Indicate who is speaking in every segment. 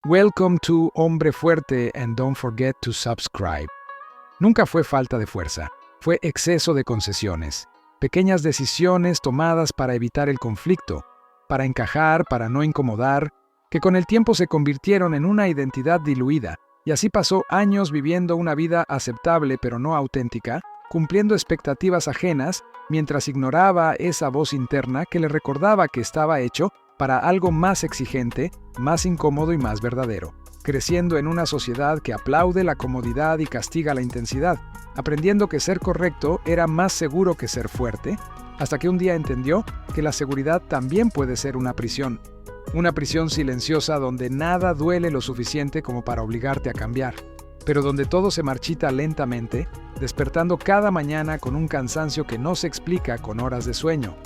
Speaker 1: Welcome to Hombre Fuerte and don't forget to subscribe. Nunca fue falta de fuerza, fue exceso de concesiones, pequeñas decisiones tomadas para evitar el conflicto, para encajar, para no incomodar, que con el tiempo se convirtieron en una identidad diluida, y así pasó años viviendo una vida aceptable pero no auténtica, cumpliendo expectativas ajenas, mientras ignoraba esa voz interna que le recordaba que estaba hecho para algo más exigente, más incómodo y más verdadero, creciendo en una sociedad que aplaude la comodidad y castiga la intensidad, aprendiendo que ser correcto era más seguro que ser fuerte, hasta que un día entendió que la seguridad también puede ser una prisión silenciosa donde nada duele lo suficiente como para obligarte a cambiar, pero donde todo se marchita lentamente, despertando cada mañana con un cansancio que no se explica con horas de sueño.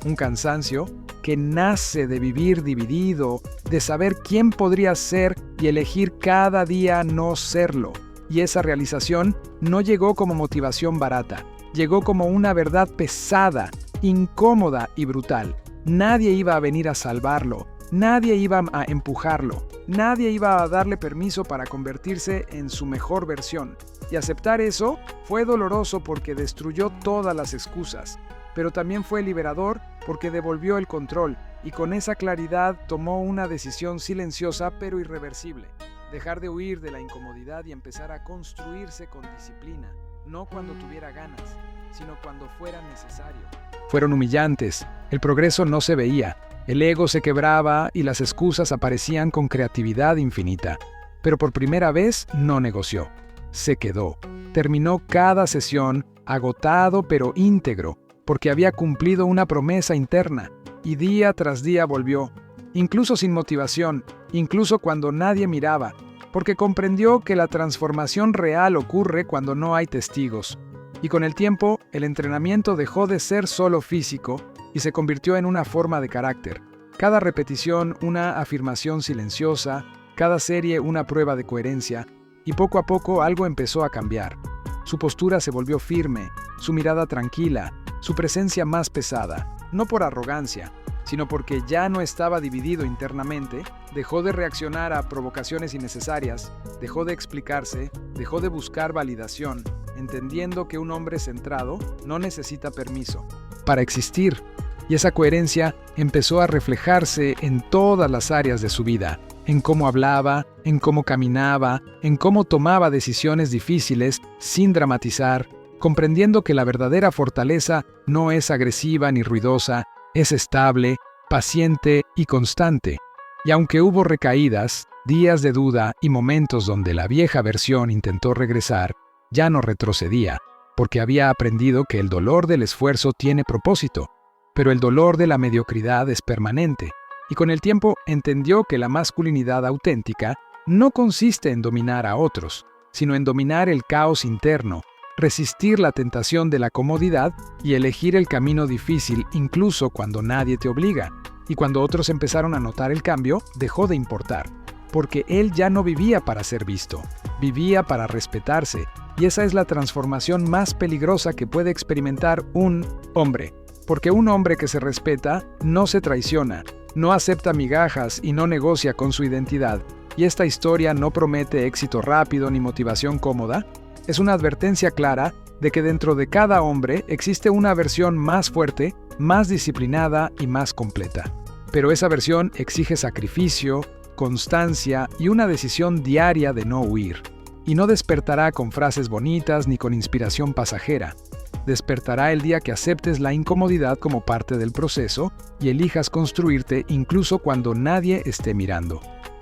Speaker 1: Un cansancio que nace de vivir dividido, de saber quién podría ser y elegir cada día no serlo. Y esa realización no llegó como motivación barata, llegó como una verdad pesada, incómoda y brutal. Nadie iba a venir a salvarlo, nadie iba a empujarlo, nadie iba a darle permiso para convertirse en su mejor versión. Y aceptar eso fue doloroso porque destruyó todas las excusas. Pero también fue liberador porque devolvió el control y con esa claridad tomó una decisión silenciosa pero irreversible. Dejar de huir de la incomodidad y empezar a construirse con disciplina, no cuando tuviera ganas, sino cuando fuera necesario. Fueron humillantes, el progreso no se veía, el ego se quebraba y las excusas aparecían con creatividad infinita. Pero por primera vez no negoció, se quedó. Terminó cada sesión agotado pero íntegro, porque había cumplido una promesa interna, y día tras día volvió, incluso sin motivación, incluso cuando nadie miraba, porque comprendió que la transformación real ocurre cuando no hay testigos. Y con el tiempo, el entrenamiento dejó de ser solo físico y se convirtió en una forma de carácter. Cada repetición una afirmación silenciosa, cada serie una prueba de coherencia, y poco a poco algo empezó a cambiar. Su postura se volvió firme, su mirada tranquila, su presencia más pesada, no por arrogancia, sino porque ya no estaba dividido internamente, dejó de reaccionar a provocaciones innecesarias, dejó de explicarse, dejó de buscar validación, entendiendo que un hombre centrado no necesita permiso para existir. Y esa coherencia empezó a reflejarse en todas las áreas de su vida, en cómo hablaba, en cómo caminaba, en cómo tomaba decisiones difíciles sin dramatizar, comprendiendo que la verdadera fortaleza no es agresiva ni ruidosa, es estable, paciente y constante. Y aunque hubo recaídas, días de duda y momentos donde la vieja versión intentó regresar, ya no retrocedía, porque había aprendido que el dolor del esfuerzo tiene propósito, pero el dolor de la mediocridad es permanente, y con el tiempo entendió que la masculinidad auténtica no consiste en dominar a otros, sino en dominar el caos interno, resistir la tentación de la comodidad y elegir el camino difícil incluso cuando nadie te obliga. Y cuando otros empezaron a notar el cambio, dejó de importar, porque él ya no vivía para ser visto, vivía para respetarse, y esa es la transformación más peligrosa que puede experimentar un hombre, porque un hombre que se respeta no se traiciona, no acepta migajas y no negocia con su identidad, y esta historia no promete éxito rápido ni motivación cómoda. Es una advertencia clara de que dentro de cada hombre existe una versión más fuerte, más disciplinada y más completa. Pero esa versión exige sacrificio, constancia y una decisión diaria de no huir. Y no despertará con frases bonitas ni con inspiración pasajera. Despertará el día que aceptes la incomodidad como parte del proceso y elijas construirte incluso cuando nadie esté mirando.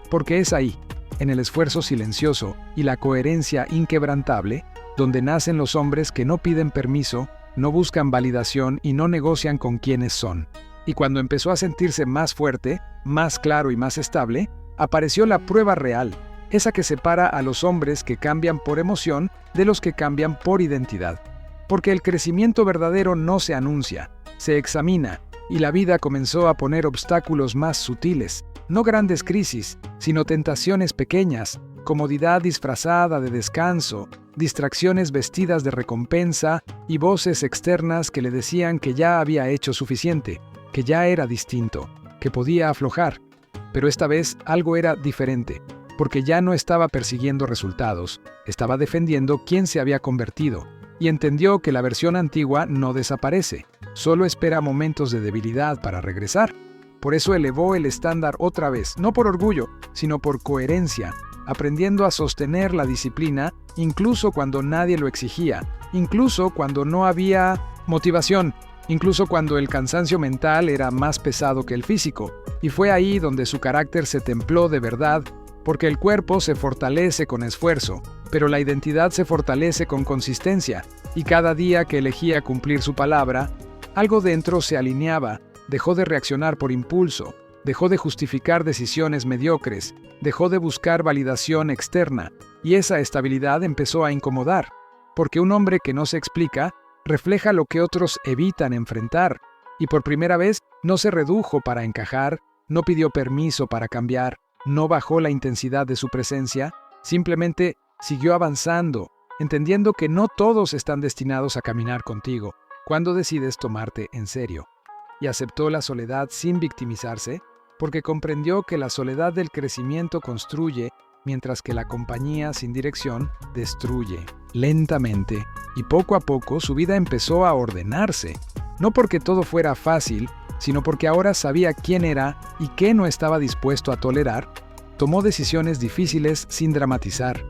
Speaker 1: Porque es ahí, en el esfuerzo silencioso y la coherencia inquebrantable, donde nacen los hombres que no piden permiso, no buscan validación y no negocian con quienes son. Y cuando empezó a sentirse más fuerte, más claro y más estable, apareció la prueba real, esa que separa a los hombres que cambian por emoción de los que cambian por identidad. Porque el crecimiento verdadero no se anuncia, se examina, y la vida comenzó a poner obstáculos más sutiles, no grandes crisis, sino tentaciones pequeñas, comodidad disfrazada de descanso, distracciones vestidas de recompensa y voces externas que le decían que ya había hecho suficiente, que ya era distinto, que podía aflojar. Pero esta vez algo era diferente. porque ya no estaba persiguiendo resultados, estaba defendiendo quién se había convertido, y entendió que la versión antigua no desaparece, solo espera momentos de debilidad para regresar. Por eso elevó el estándar otra vez, no por orgullo, sino por coherencia, aprendiendo a sostener la disciplina incluso cuando nadie lo exigía, incluso cuando no había motivación, incluso cuando el cansancio mental era más pesado que el físico. Y fue ahí donde su carácter se templó de verdad, porque el cuerpo se fortalece con esfuerzo, pero la identidad se fortalece con consistencia, y cada día que elegía cumplir su palabra, algo dentro se alineaba, dejó de reaccionar por impulso, dejó de justificar decisiones mediocres, dejó de buscar validación externa, y esa estabilidad empezó a incomodar, porque un hombre que no se explica refleja lo que otros evitan enfrentar, y por primera vez no se redujo para encajar, no pidió permiso para cambiar, no bajó la intensidad de su presencia, simplemente siguió avanzando, entendiendo que no todos están destinados a caminar contigo cuando decides tomarte en serio. Y aceptó la soledad sin victimizarse, porque comprendió que la soledad del crecimiento construye, mientras que la compañía sin dirección destruye. Lentamente y poco a poco su vida empezó a ordenarse, no porque todo fuera fácil, sino porque ahora sabía quién era y qué no estaba dispuesto a tolerar. Tomó decisiones difíciles sin dramatizar,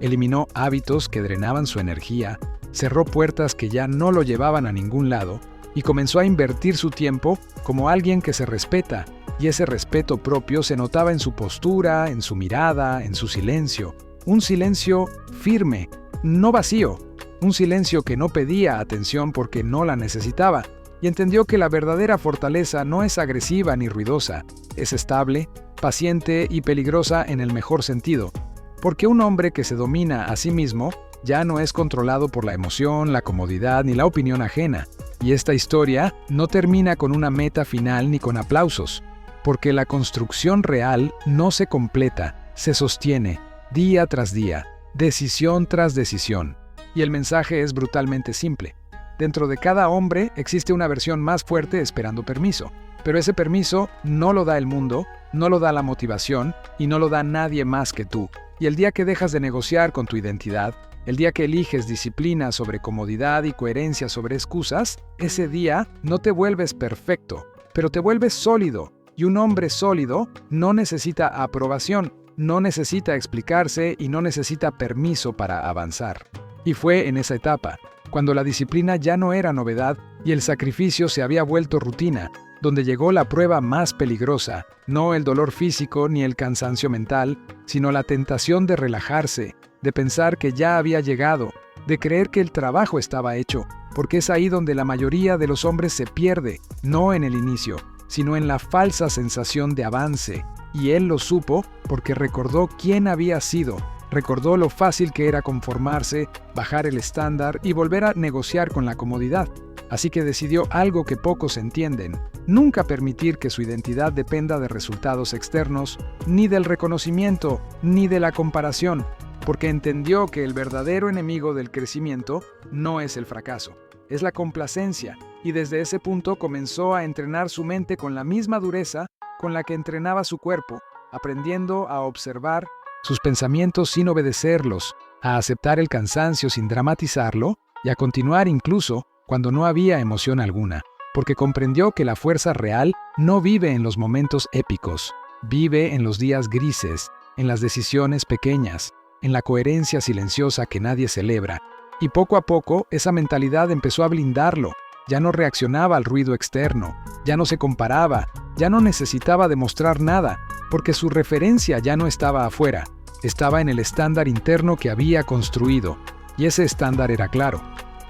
Speaker 1: eliminó hábitos que drenaban su energía, cerró puertas que ya no lo llevaban a ningún lado y comenzó a invertir su tiempo como alguien que se respeta, y ese respeto propio se notaba en su postura, en su mirada, en su silencio. Un silencio firme, no vacío, un silencio que no pedía atención porque no la necesitaba, y entendió que la verdadera fortaleza no es agresiva ni ruidosa, es estable, paciente y peligrosa en el mejor sentido, porque un hombre que se domina a sí mismo ya no es controlado por la emoción, la comodidad ni la opinión ajena. Y esta historia no termina con una meta final ni con aplausos, porque la construcción real no se completa, se sostiene, día tras día, decisión tras decisión. Y el mensaje es brutalmente simple. Dentro de cada hombre existe una versión más fuerte esperando permiso, pero ese permiso no lo da el mundo, no lo da la motivación y no lo da nadie más que tú. Y el día que dejas de negociar con tu identidad, el día que eliges disciplina sobre comodidad y coherencia sobre excusas, ese día no te vuelves perfecto, pero te vuelves sólido. Y un hombre sólido no necesita aprobación, no necesita explicarse y no necesita permiso para avanzar. Y fue en esa etapa, cuando la disciplina ya no era novedad y el sacrificio se había vuelto rutina, donde llegó la prueba más peligrosa, no el dolor físico ni el cansancio mental, sino la tentación de relajarse, de pensar que ya había llegado, de creer que el trabajo estaba hecho, porque es ahí donde la mayoría de los hombres se pierde, no en el inicio, sino en la falsa sensación de avance. Y él lo supo porque recordó quién había sido, recordó lo fácil que era conformarse, bajar el estándar y volver a negociar con la comodidad. Así que decidió algo que pocos entienden: nunca permitir que su identidad dependa de resultados externos, ni del reconocimiento, ni de la comparación, porque entendió que el verdadero enemigo del crecimiento no es el fracaso, es la complacencia, y desde ese punto comenzó a entrenar su mente con la misma dureza con la que entrenaba su cuerpo, aprendiendo a observar sus pensamientos sin obedecerlos, a aceptar el cansancio sin dramatizarlo y a continuar incluso cuando no había emoción alguna, porque comprendió que la fuerza real no vive en los momentos épicos, vive en los días grises, en las decisiones pequeñas, en la coherencia silenciosa que nadie celebra. Y poco a poco esa mentalidad empezó a blindarlo. Ya no reaccionaba al ruido externo, ya no se comparaba, ya no necesitaba demostrar nada, porque su referencia ya no estaba afuera, estaba en el estándar interno que había construido, y ese estándar era claro: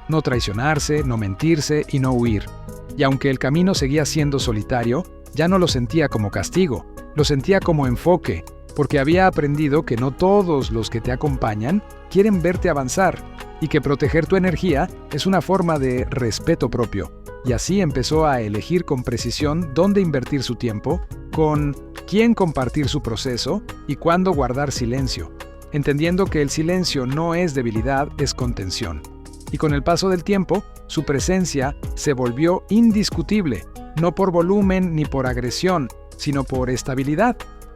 Speaker 1: no traicionarse, no mentirse y no huir. Y aunque el camino seguía siendo solitario, ya no lo sentía como castigo, lo sentía como enfoque, porque había aprendido que no todos los que te acompañan quieren verte avanzar, y que proteger tu energía es una forma de respeto propio. Y así empezó a elegir con precisión dónde invertir su tiempo, con quién compartir su proceso y cuándo guardar silencio, entendiendo que el silencio no es debilidad, es contención. Y con el paso del tiempo, su presencia se volvió indiscutible, no por volumen ni por agresión, sino por estabilidad.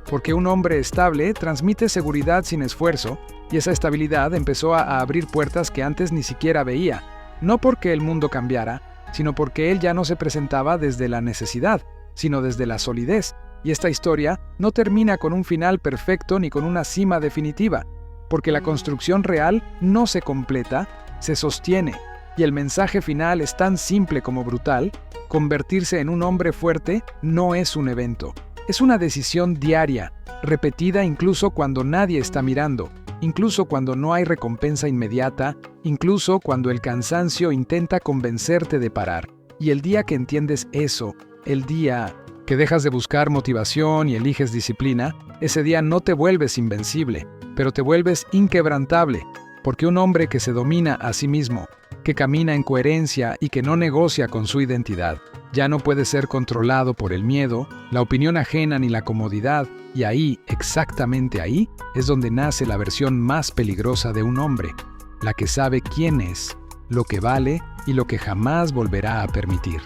Speaker 1: Porque un hombre estable transmite seguridad sin esfuerzo, y esa estabilidad empezó a abrir puertas que antes ni siquiera veía, no porque el mundo cambiara, sino porque él ya no se presentaba desde la necesidad, sino desde la solidez. Y esta historia no termina con un final perfecto ni con una cima definitiva, porque la construcción real no se completa, se sostiene, y el mensaje final es tan simple como brutal: convertirse en un hombre fuerte no es un evento, es una decisión diaria, repetida incluso cuando nadie está mirando, incluso cuando no hay recompensa inmediata, incluso cuando el cansancio intenta convencerte de parar. Y el día que entiendes eso, el día que dejas de buscar motivación y eliges disciplina, ese día no te vuelves invencible, pero te vuelves inquebrantable, porque un hombre que se domina a sí mismo, que camina en coherencia y que no negocia con su identidad, ya no puede ser controlado por el miedo, la opinión ajena ni la comodidad, y ahí, exactamente ahí, es donde nace la versión más peligrosa de un hombre, la que sabe quién es, lo que vale y lo que jamás volverá a permitir.